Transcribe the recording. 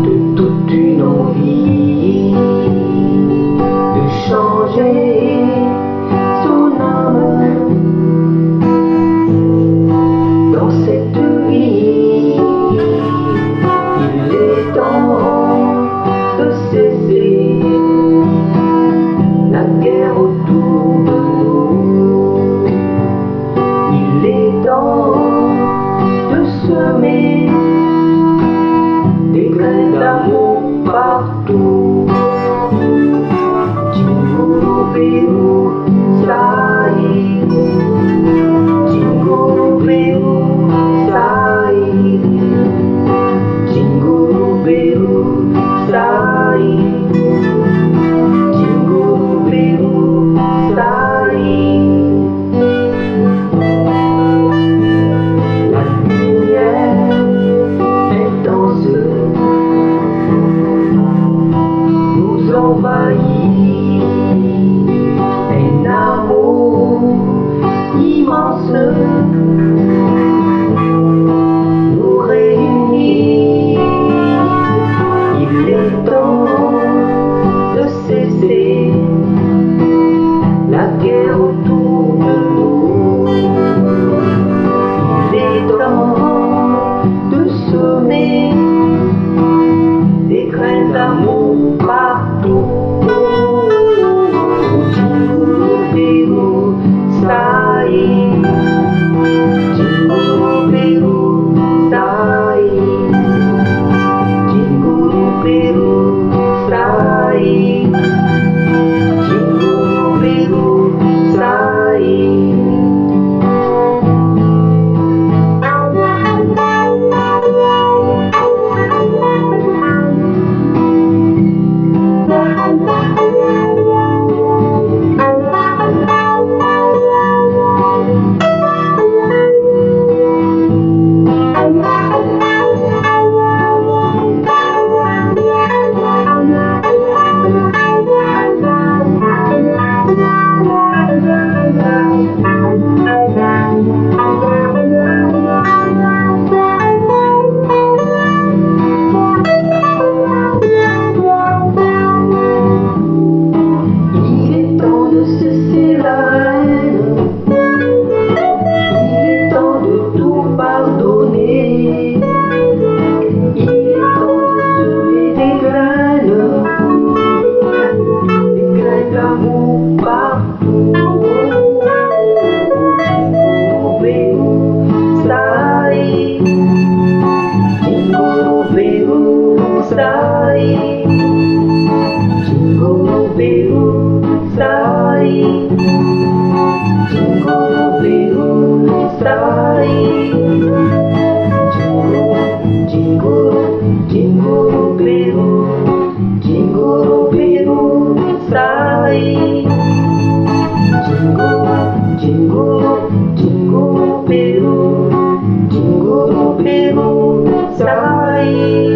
De toute une envie de changer son âme dans cette vie. Il est temps de cesser la guerre autour de nous. Il est temps de semer des graines d'amour partout. Jingle bello, sai. Jingle bello, sai. Jingle bello, sai. Jingle bello, sai. La lumière intense nous envahit, un amour immense nous réunit. Il est temps de cesser la guerre autour de nous. Il est temps de semer des graines d'amour partout. Jingle bello, sai. Jingle bello, sai. Jingle bello, sai. Jingle bello, sai. Jingle bello, sai. Jingle bello, sai. Jingle bello, jingle bello, sai. Jingle bello, sai.